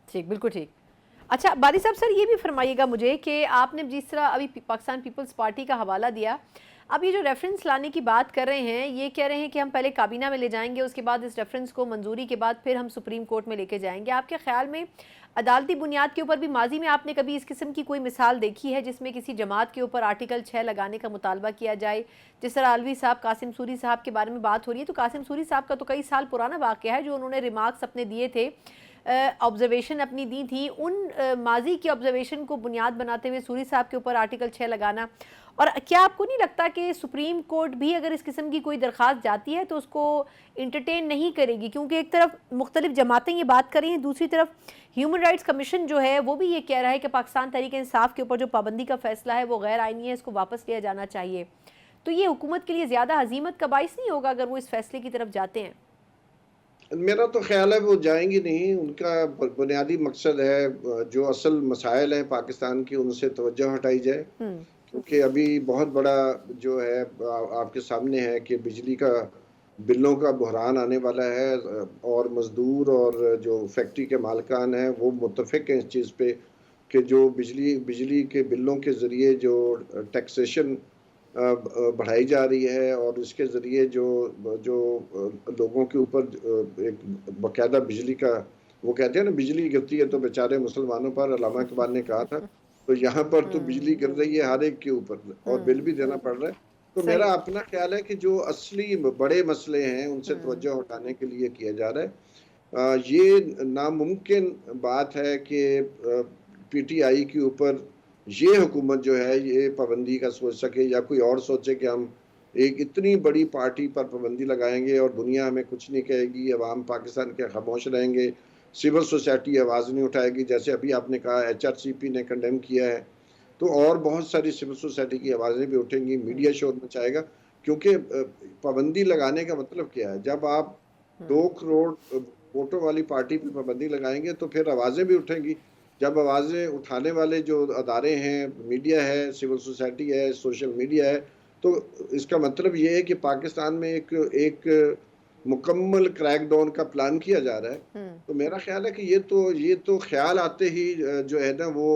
S1: ठीक, बिल्कुल ठीक। अच्छा बारी साहब, सर ये भी फरमाइएगा मुझे कि आपने जिस तरह अभी पाकिस्तान पीपल्स पार्टी का हवाला दिया, अब ये जो रेफरेंस लाने की बात कर रहे हैं, ये कह रहे हैं कि हम पहले काबीना में ले जाएंगे, उसके बाद इस रेफरेंस को मंजूरी के बाद फिर हम सुप्रीम कोर्ट में लेके जाएंगे। आपके ख्याल में अदालती बुनियाद के ऊपर भी माजी में आपने कभी इस किस्म की कोई मिसाल देखी है जिसमें किसी जमात के ऊपर आर्टिकल 6 लगाने का मुतालबा किया जाए? जिस तरह अलवी साहब, कासिम सूरी साहब के बारे में बात हो रही है, तो कासिम सूरी साहब का तो कई साल पुराना वाक़या है जो उन्होंने रिमार्क्स अपने दिए थे, ऑब्जर्वेशन अपनी दी थी, उन माजी की ऑब्जर्वेशन को बुनियाद बनाते हुए सूरी साहब के ऊपर आर्टिकल 6 लगाना। और क्या आपको नहीं लगता कि सुप्रीम कोर्ट भी अगर इस किस्म की कोई दरख्वास्त जाती है तो उसको इंटरटेन नहीं करेगी, क्योंकि एक तरफ मुख्तलिफ जमातें ये बात कर रही हैं, दूसरी तरफ ह्यूमन राइट्स कमीशन जो है वो भी ये कह रहा है कि पाकिस्तान तहरीक इंसाफ के ऊपर जो पाबंदी का फैसला है वो गैर आइनी है, इसको वापस लिया जाना चाहिए। तो ये हुकूमत के लिए ज़्यादा हजीमत का बाइस नहीं होगा अगर वो इस फैसले की तरफ जाते हैं?
S4: मेरा तो ख्याल है वो जाएंगी नहीं। उनका बुनियादी मकसद है जो असल मसाइल हैं पाकिस्तान की उनसे तवज्जो हटाई जाए, क्योंकि अभी बहुत बड़ा जो है आपके सामने है कि बिजली का बिलों का बहरान आने वाला है, और मज़दूर और जो फैक्ट्री के मालिकान हैं वो मुत्तफ़िक़ हैं इस चीज़ पे कि जो बिजली के बिलों के ज़रिए जो टैक्सेशन बढ़ाई जा रही है, और इसके ज़रिए जो लोगों के ऊपर एक बाकायदा बिजली का, वो कहते हैं ना बिजली गिरती है तो बेचारे मुसलमानों पर, अल्लामा इक़बाल ने कहा था, तो यहाँ पर तो बिजली गिर रही है हर एक के ऊपर और बिल भी देना पड़ रहा है। तो मेरा अपना ख्याल है कि जो असली बड़े मसले हैं उनसे तवज्जो हटाने के लिए किया जा रहा है। ये नामुमकिन बात है कि पीटीआई के ऊपर ये हुकूमत जो है ये पाबंदी का सोच सके, या कोई और सोचे कि हम एक इतनी बड़ी पार्टी पर पाबंदी लगाएंगे और दुनिया हमें कुछ नहीं कहेगी, अवाम पाकिस्तान के खामोश रहेंगे, सिविल सोसाइटी आवाज़ नहीं उठाएगी। जैसे अभी आपने कहा एचआरसीपी ने कंडेम किया है, तो और बहुत सारी सिविल सोसाइटी की आवाज़ें भी उठेंगी, मीडिया शोर मचाएगा, क्योंकि पाबंदी लगाने का मतलब क्या है? जब आप 2 करोड़ वोटों वाली पार्टी पर पाबंदी लगाएंगे तो फिर आवाज़ें भी उठेंगी। जब आवाज़ें उठाने वाले जो अदारे हैं, मीडिया है, सिविल सोसाइटी है, सोशल मीडिया है, तो इसका मतलब ये है कि पाकिस्तान में एक मुकम्मल क्रैकडाउन का प्लान किया जा रहा है। तो मेरा ख्याल है कि ये तो ख्याल आते ही जो है ना वो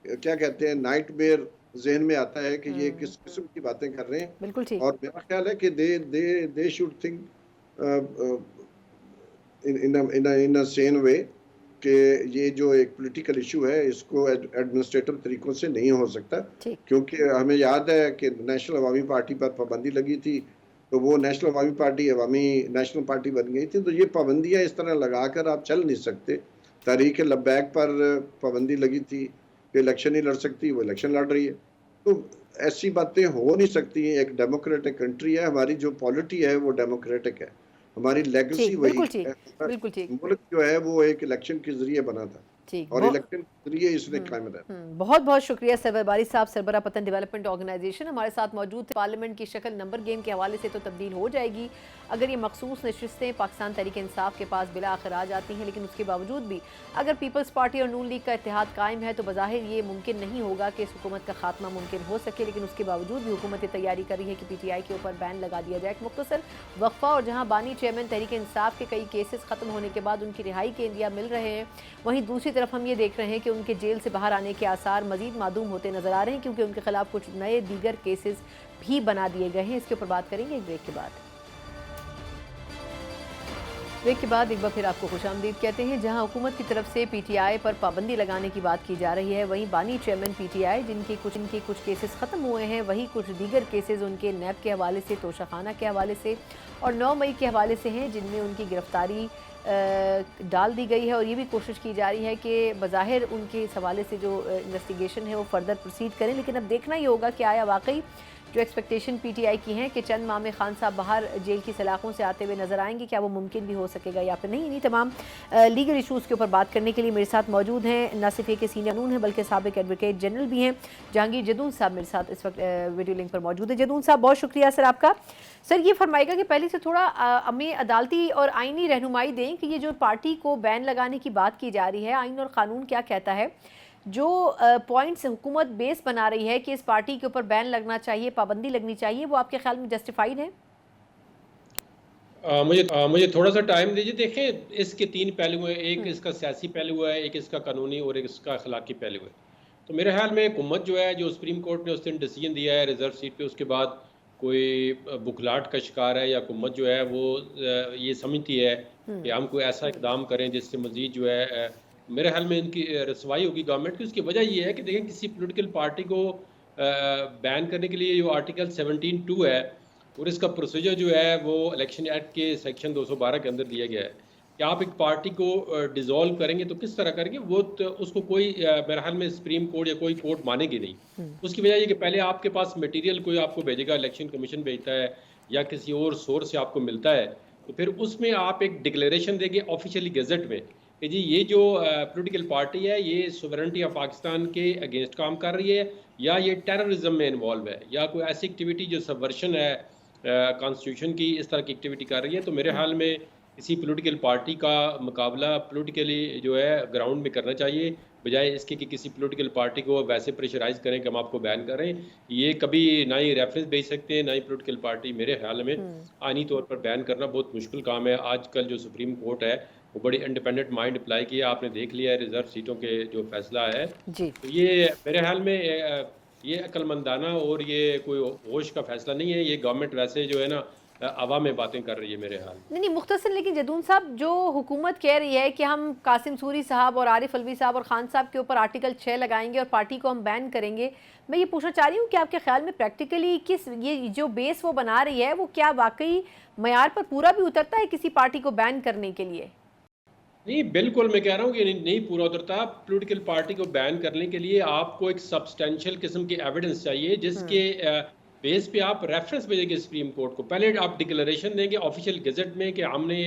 S4: क्या कहते हैं नाइटमेयर जहन में आता है कि ये किस किस्म की बातें कर रहे हैं।
S1: बिल्कुल ठीक।
S4: और मेरा ख्याल है कि दे शुड थिंक इन अ सेन वे कि ये जो एक पॉलिटिकल इशू है इसको एडमिनिस्ट्रेटिव तरीकों से नहीं हो सकता,
S1: ठीक।
S4: क्योंकि हमें याद है कि नेशनल अवामी पार्टी पर पाबंदी लगी थी, तो वो नेशनल अवामी पार्टी अवामी नेशनल पार्टी बन गई थी। तो ये पाबंदियां इस तरह लगाकर आप चल नहीं सकते। तहरीक लब्बैक पर पाबंदी लगी थी कि इलेक्शन नहीं लड़ सकती, वो इलेक्शन लड़ रही है। तो ऐसी बातें हो नहीं सकती। एक डेमोक्रेटिक कंट्री है, हमारी जो पॉलिटी है वो डेमोक्रेटिक है, हमारी लेगेसी
S1: ठीक,
S4: वही
S1: बिल्कुल ठीक,
S4: है।
S1: बिल्कुल ठीक।
S4: मुल्क जो है वो एक इलेक्शन के जरिए बना था
S1: ठीक,
S4: और इलेक्शन के जरिए इसने कायम रहा।
S1: बहुत बहुत शुक्रिया सरवर बारी साहब, सरबरा पतन डेवलपमेंट ऑर्गेनाइजेशन हमारे साथ मौजूद थे। पार्लियामेंट की शक्ल नंबर गेम के हवाले से तो तब्दील हो जाएगी अगर ये मखसूस नशिस्तें पाकिस्तान तहरीक इंसाफ के पास बिला आखिर आ जाती हैं, लेकिन उसके बावजूद भी अगर पीपल्स पार्टी और नून लीग का इत्तेहाद कायम है तो बज़ाहिर ये मुमकिन नहीं होगा कि इस हुकूमत का खात्मा मुमकिन हो सके। लेकिन उसके बावजूद भी हुकूमत तैयारी कर रही है कि PTI के ऊपर बैन लगा दिया जाए। एक मुख्तसर वक्फा और जहाँ बानी चेयरमैन तहरीक इंसाफ के कई केसेस ख़त्म होने के बाद उनकी रिहाई के इंदिया मिल रहे हैं, वहीं दूसरी तरफ हम ये देख रहे हैं कि उनके जेल से बाहर आने के आसार मजीद मादूम होते नजर आ रहे हैं, क्योंकि उनके खिलाफ कुछ नए दीगर केसेस भी बना दिए गए हैं। इसके ऊपर बात करेंगे एक ब्रेक के बाद। ब्रेक के बाद एक बार फिर आपको खुशामदीद कहते हैं। जहां हुकूमत की तरफ से PTI पर पाबंदी लगाने की बात की जा रही है, वहीं बानी चेयरमैन PTI जिनके कुछ केसेस ख़त्म हुए हैं, वहीं कुछ दीगर केसेस उनके नैब के हवाले से, तोशाखाना के हवाले से और 9 मई के हवाले से हैं, जिनमें उनकी गिरफ्तारी डाल दी गई है। और ये भी कोशिश की जा रही है कि बज़ाहिर उनके इस हवाले से जो इन्वेस्टिगेशन है वो फर्दर प्रोसीड करें। लेकिन अब देखना ही होगा कि आया वाकई जो एक्सपेक्टेशन PTI की हैं कि चंद माह में खान साहब बाहर जेल की सलाखों से आते हुए नजर आएंगे, क्या वो मुमकिन भी हो सकेगा या फिर नहीं। इन्हीं तमाम लीगल इशूज़ के ऊपर बात करने के लिए मेरे साथ मौजूद हैं न सिर्फ के सीनियर कानून हैं बल्कि साबिक एडवोकेट जनरल भी हैं, जहांगीर जदून साहब मेरे साथ इस वक्त वीडियो लिंक पर मौजूद है। जदून साहब बहुत शुक्रिया सर आपका। सर ये फरमाएगा कि पहले से थोड़ा हमें अदालती और आइनी रहनुमाई दें कि ये जो पार्टी को बैन लगाने की बात की जा रही है, आइन और कानून क्या कहता है, जो पॉइंट्स हुकूमत बेस बना रही है कि इस पार्टी के ऊपर बैन लगना चाहिए, पाबंदी लगनी चाहिए, वो आपके ख्याल में जस्टिफाइड है?
S5: मुझे थोड़ा सा टाइम दीजिए। देखें, इसके 3 पहलू हैं, एक इसका सियासी पहलू है, एक इसका कानूनी और एक इसका अखलाकी पहलू है। तो मेरे ख्याल में हुकूमत जो है, जो सुप्रीम कोर्ट ने उस दिन डिसीजन दिया है रिजर्व सीट पे, उसके बाद कोई बुखलाहट का शिकार है या हुकूमत जो है वो ये समझती है कि हम कोई ऐसा इकदाम करें जिससे मजीद जो है मेरे ख्याल में इनकी रसवाई होगी गवर्नमेंट की। उसकी वजह ये है कि देखें, किसी पॉलिटिकल पार्टी को बैन करने के लिए जो आर्टिकल 17(2) है और इसका प्रोसीजर जो है वो इलेक्शन एक्ट के सेक्शन 212 के अंदर दिया गया है कि आप एक पार्टी को डिसॉल्व करेंगे तो किस तरह करेंगे, वो तो उसको कोई मेरे ख्याल में सुप्रीम कोर्ट या कोई कोर्ट मानेगी नहीं। उसकी वजह ये कि पहले आपके पास मटेरियल कोई आपको भेजेगा, इलेक्शन कमीशन भेजता है या किसी और सोर्स से आपको मिलता है, तो फिर उसमें आप एक डिक्लेरेशन देंगे ऑफिशियली गजट में कि जी ये जो पॉलिटिकल पार्टी है ये सोवरेनिटी ऑफ पाकिस्तान के अगेंस्ट काम कर रही है या ये टेररिज्म में इन्वॉल्व है या कोई ऐसी एक्टिविटी जो सबवर्शन है कॉन्स्टिट्यूशन की, इस तरह की एक्टिविटी कर रही है। तो मेरे ख्याल में किसी पॉलिटिकल पार्टी का मुकाबला पॉलिटिकली जो है ग्राउंड में करना चाहिए, बजाय इसके कि किसी पॉलिटिकल पार्टी को वैसे प्रेशराइज करें कि हम आपको बैन करें। ये कभी ना ही रेफरेंस भेज सकते हैं ना ही पॉलिटिकल पार्टी। मेरे ख्याल में आईनी तौर पर बैन करना बहुत मुश्किल काम है। आजकल जो सुप्रीम कोर्ट है वो बड़ी इंडिपेंडेंट माइंड अप्लाई किया, आपने देख लिया है रिजर्व सीटों के जो फैसला है जी। तो ये मेरे ख्याल में ये अक्लमंदाना और ये कोई होश का फैसला नहीं है। ये गवर्नमेंट वैसे जो है ना हवा में बातें कर रही है मेरे हाल।
S1: नहीं मुख्तसर, लेकिन जदून साहब जो हुकूमत कह रही है कि हम कासिम सूरी साहब और आरिफ अलवी साहब और खान साहब के ऊपर आर्टिकल 6 लगाएंगे और पार्टी को हम बैन करेंगे, मैं ये पूछना चाह रही हूँ कि आपके ख्याल में प्रैक्टिकली किस ये जो बेस वो बना रही है वो क्या वाकई मयार पर पूरा भी उतरता है किसी पार्टी को बैन करने के लिए?
S5: नहीं, बिल्कुल मैं कह रहा हूँ कि नहीं पूरा उतरता। पॉलिटिकल पार्टी को बैन करने के लिए आपको एक सब्सटेंशियल किस्म की एविडेंस चाहिए जिसके बेस पे आप रेफरेंस भेजेंगे सुप्रीम कोर्ट को। पहले आप डिक्लेरेशन देंगे ऑफिशियल गजट में कि हमने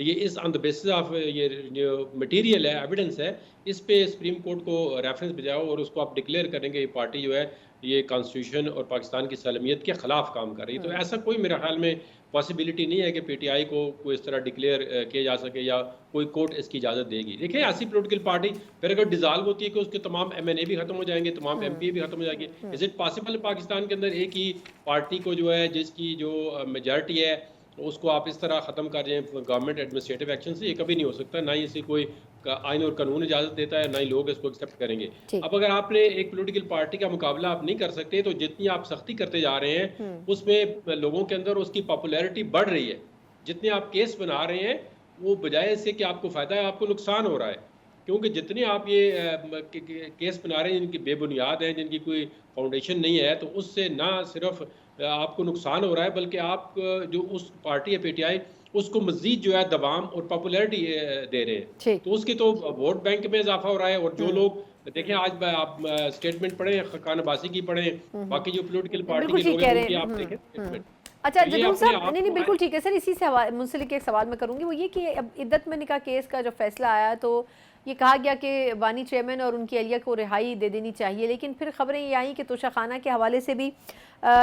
S5: ये इस ऑन द बेसिस ऑफ ये जो मटेरियल है, एविडेंस है, इस पे सुप्रीम कोर्ट को रेफरेंस भेजाओ और उसको आप डिक्लेयर करेंगे ये पार्टी जो है ये कॉन्स्टिट्यूशन और पाकिस्तान की सलामियत के खिलाफ काम कर रही है। तो ऐसा कोई मेरे ख्याल में पॉसिबिलिटी नहीं है कि PTI को कोई इस तरह डिक्लेयर किया जा सके या कोई कोर्ट इसकी इजाज़त देगी। देखिए ऐसी पॉलिटिकल पार्टी फिर अगर डिसॉल्व होती है कि उसके तमाम MNA भी खत्म हो जाएंगे, तमाम MP भी खत्म हो जाएंगे। इज इट पॉसिबल पाकिस्तान के अंदर एक ही पार्टी को जो है जिसकी जो मेजॉरिटी है उसको आप इस तरह ख़त्म कर जाएं गवर्नमेंट एडमिनिस्ट्रेटिव एक्शन से? ये कभी नहीं हो सकता, ना ही इसे कोई आइन और कानून इजाज़त देता है, ना ही लोग इसको एक्सेप्ट करेंगे।
S1: ठीक।
S5: अब अगर आपने एक पॉलिटिकल पार्टी का मुकाबला आप नहीं कर सकते, तो जितनी आप सख्ती करते जा रहे हैं उसमें लोगों के अंदर उसकी पॉपुलैरिटी बढ़ रही है। जितने आप केस बना रहे हैं वो बजाय इससे कि आपको फ़ायदा है, आपको नुकसान हो रहा है। क्योंकि जितने आप ये केस बना रहे हैं जिनकी बेबुनियाद हैं, जिनकी कोई फाउंडेशन नहीं है, तो उससे ना सिर्फ आपको नुकसान हो रहा है, बल्कि आप जो उस पार्टी है पीटीआई उसको मजीद जो है दबाम और पॉपुलैरिटी दे रहे हैं।
S1: ठीक।
S5: तो उसकी तो वोट बैंक में इजाफा हो रहा है। और जो लोग देखें, आज आप स्टेटमेंट पढ़ें, खान अब्बासी की पढ़ें, बाकी जो पॉलिटिकल पार्टी
S1: बिल्कुल
S5: के लोग
S1: ठीक कह
S5: हैं
S1: रहे
S5: उनकी
S1: हैं।
S5: आप देखें स्टेटमेंट।
S1: अच्छा
S5: तो ये
S1: जदूर
S5: अपने
S1: साहब,
S5: आप
S1: नहीं
S5: को
S1: बिल्कुल ठीक है सर, इसी से मुंसलिक एक सवाल मैं करूंगी, वो ये कि अब इद्दत में निकाह केस का जो फैसला आया तो ये कहा गया कि बानी चेयरमैन और उनकी अहलिया को रिहाई दे देनी चाहिए, लेकिन फिर खबरें ये आई कि तोशा खाना के हवाले से भी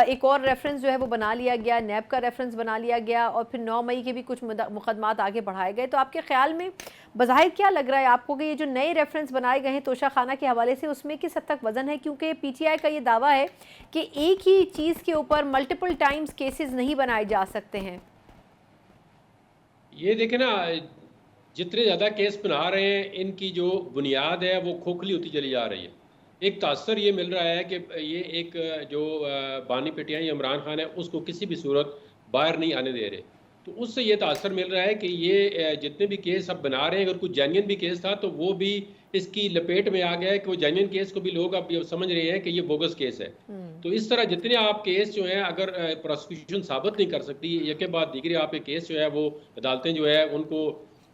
S1: एक और रेफरेंस जो है वो बना लिया गया, नैब का रेफरेंस बना लिया गया और फिर 9 मई के भी कुछ मुकदमात आगे बढ़ाए गए। तो आपके ख्याल में बज़ाहिर क्या लग रहा है आपको कि ये जो नए रेफरेंस बनाए गए हैं तोशा खाना के हवाले से, उसमें किस हद तक वजन है? क्योंकि पीटीआई का ये दावा है कि एक ही चीज़ के ऊपर मल्टीपल टाइम्स केसेस नहीं बनाए जा सकते हैं।
S5: ये देखें ना, जितने ज़्यादा केस बना रहे हैं इनकी जो बुनियाद है वो खोखली होती चली जा रही है। एक तासर ये मिल रहा है कि ये एक जो बानी पीटीआई इमरान खान है उसको किसी भी सूरत बाहर नहीं आने दे रहे। तो उससे ये तासर मिल रहा है कि ये जितने भी केस अब बना रहे हैं, अगर कुछ जेन्युइन भी केस था तो वो भी इसकी लपेट में आ गया है कि वो जेन्युइन केस को भी लोग अब ये समझ रहे हैं कि ये बोगस केस है। तो इस तरह जितने आप केस जो हैं, अगर प्रोसिक्यूशन साबित नहीं कर सकती, एक के बाद दीगरे आप केस जो है वो अदालतें जो है उनको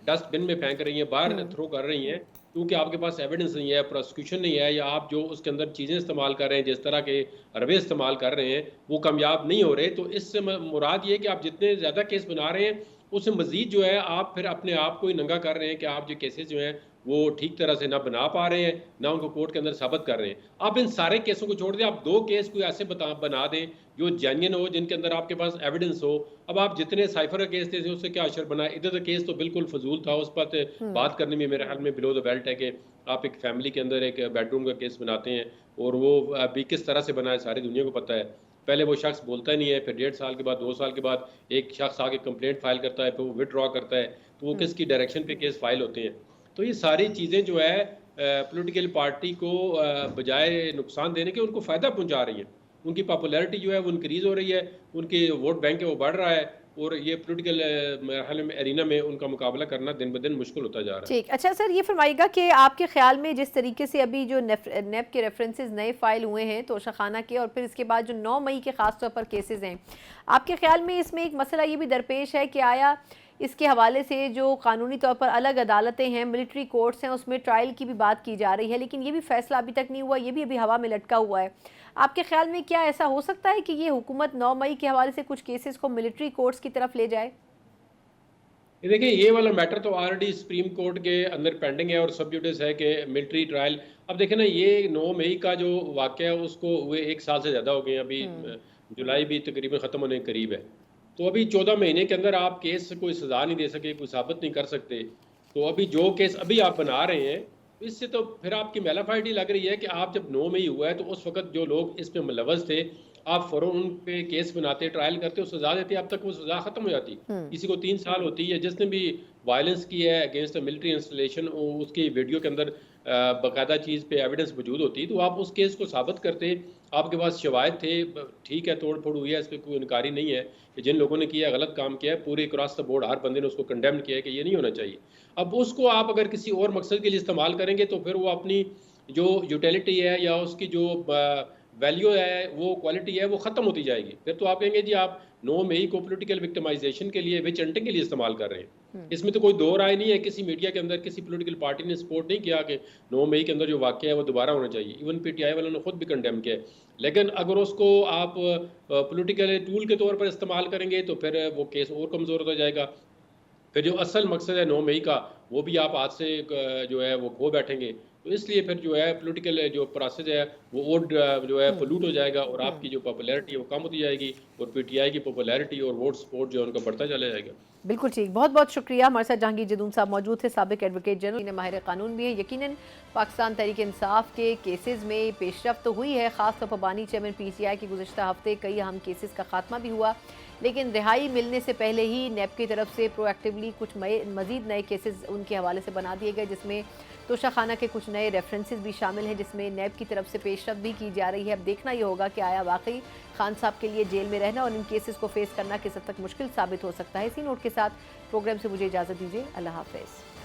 S5: डस्टबिन में फेंक रही हैं, बाहर थ्रो कर रही हैं, क्योंकि आपके पास एविडेंस नहीं है, प्रोसिक्यूशन नहीं है, या आप जो उसके अंदर चीज़ें इस्तेमाल कर रहे हैं, जिस तरह के रवे इस्तेमाल कर रहे हैं, वो कामयाब नहीं हो रहे। तो इससे मुराद ये कि आप जितने ज़्यादा केस बना रहे हैं उससे मज़ीद जो है आप फिर अपने आप को ही नंगा कर रहे हैं कि आप जो केसेस जो हैं वो ठीक तरह से ना बना पा रहे हैं, ना उनको कोर्ट के अंदर साबित कर रहे हैं। आप इन सारे केसों को छोड़ दें, आप 2 केस कोई ऐसे बना दें जो जेन्युइन हो, जिनके अंदर आपके पास एविडेंस हो। अब आप जितने साइफर का केस थे उससे क्या असर बना? इधर का केस तो बिल्कुल फजूल था, उस पर बात करने में मेरे ख्याल में बिलो द बेल्ट है कि आप एक फैमिली के अंदर एक बेडरूम का केस बनाते हैं और वो अभी किस तरह से बना है सारी दुनिया को पता है। पहले वो शख्स बोलता ही नहीं है, फिर 1.5 साल के बाद 2 साल के बाद एक शख्स आके कंप्लेंट फाइल करता है, फिर वो विथड्रॉ करता है, तो वो किसकी डायरेक्शन पे केस फाइल होते हैं। तो ये सारी चीज़ें जो है पॉलिटिकल पार्टी को बजाय नुकसान देने के उनको फ़ायदा पहुंचा रही हैं। उनकी पॉपुलैरिटी जो है वो इंक्रीज़ हो रही है, उनके वोट बैंक है वो बढ़ रहा है, और ये पॉलिटिकल एरिना में उनका मुकाबला करना दिन ब दिन मुश्किल होता जा रहा है।
S1: ठीक। अच्छा सर, ये फरमाइएगा कि आपके ख्याल में जिस तरीके से अभी जो नेब के रेफरेंसेस नए फाइल हुए हैं तोशा खाना के, और फिर इसके बाद जो 9 मई के ख़ास तौर पर केसेस हैं, आपके ख्याल में इसमें एक मसला ये भी दरपेश है कि आया इसके हवाले से जो कानूनी तौर पर अलग अदालतें हैं, मिलिट्री कोर्ट्स हैं, उसमें ट्रायल की भी बात की जा रही है, लेकिन ये भी फैसला अभी तक नहीं हुआ, ये भी अभी हवा में लटका हुआ है। आपके ख्याल में क्या ऐसा हो सकता है कि ये हुकूमत 9 मई के हवाले से कुछ केसेस को मिलिट्री कोर्ट्स की तरफ ले जाए?
S5: देखिए, ये वाला मैटर तो ऑलरेडी सुप्रीम कोर्ट के अंदर पेंडिंग है और सब जुडिस है कि मिलिट्री ट्रायल। अब देखें ना, ये 9 मई का जो वाक़या है उसको हुए 1 साल से ज़्यादा हो गए हैं, अभी जुलाई भी तकरीबन ख़त्म होने के करीब है। तो अभी 14 महीने के अंदर आप केस कोई सज़ा नहीं दे सके, कोई साबित नहीं कर सकते। तो अभी जो केस अभी आप बना रहे हैं, इससे तो फिर आपकी मेलाफाइडी लग रही है कि आप जब 9 मई हुआ है तो उस वक्त जो लोग इस पे मुलव्वस थे, आप फ़ौरन उन पे केस बनाते, ट्रायल करते, सज़ा देते, अब तक वो सज़ा ख़त्म हो जाती। किसी को 3 साल होती है, जिसने भी वायलेंस की है अगेंस्ट द मिलिट्री इंस्टॉलेशन, उसकी वीडियो के अंदर बाकायदा चीज़ पे एविडेंस मौजूद होती, तो आप उस केस को साबित करते, आपके पास शवाहिद थे, ठीक है तोड़ फोड़ हुई है, इस पर कोई इनकारी नहीं है कि जिन लोगों ने किया गलत काम किया है, पूरे क्रॉस द बोर्ड हर बंदे ने उसको कंडेम किया है कि ये नहीं होना चाहिए। अब उसको आप अगर किसी और मकसद के लिए इस्तेमाल करेंगे तो फिर वो अपनी जो यूटिलिटी है या उसकी जो वैल्यू है, वो क्वालिटी है, वो ख़त्म होती जाएगी। फिर तो आप कहेंगे जी आप 9 मई को पॉलिटिकल विक्टिमाइजेशन के लिए, विच हंटिंग के लिए इस्तेमाल कर रहे हैं। इसमें तो कोई दो राय नहीं है, किसी मीडिया के अंदर किसी पॉलिटिकल पार्टी ने सपोर्ट नहीं किया कि 9 मई के अंदर जो वाक़या है वो दोबारा होना चाहिए। इवन पीटीआई वालों ने खुद भी कंडेम किया है। लेकिन अगर उसको आप पॉलिटिकल टूल के तौर पर इस्तेमाल करेंगे तो फिर वो केस और कमज़ोर होता जाएगा। फिर जो असल मकसद है 9 मई का, वो भी आप आज से जो है वो खो बैठेंगे। तो इसलिए फिर जो है पॉलिटिकल जो प्रोसेस है वो और जो है पोल्यूट हो जाएगा और आपकी जो पॉपुलैरिटी है वो कम होती जाएगी और पीटीआई की पॉपुलैरिटी और वोट सपोर्ट जो है उनका बढ़ता चला जाएगा।
S1: बिल्कुल ठीक, बहुत बहुत शुक्रिया। हमारे साथ जहांगीर जदून साहब मौजूद थे, साबिक एडवोकेट जनरल, माहिर कानून भी हैं। यकीनन पाकिस्तान तहरीक इंसाफ के केसेस में पेशरफ्त तो हुई है, ख़ासतौर पर बानी चेयरमैन पीटीआई के गुज़श्ता हफ्ते कई अहम केसेस का खात्मा भी हुआ, लेकिन रिहाई मिलने से पहले ही नेब की तरफ से प्रोएक्टिवली कुछ मज़ीद नए केसेस उनके हवाले से बना दिए गए, जिसमें तोशाखाना के कुछ नए रेफरेंसेस भी शामिल हैं, जिसमें नैब की तरफ से पेशरफ भी की जा रही है। अब देखना ये होगा कि आया वाकई खान साहब के लिए जेल में रहना और इन केसेस को फेस करना किस हद तक मुश्किल साबित हो सकता है। इसी नोट के साथ प्रोग्राम से मुझे इजाज़त दीजिए। अल्लाह हाफ़िज़।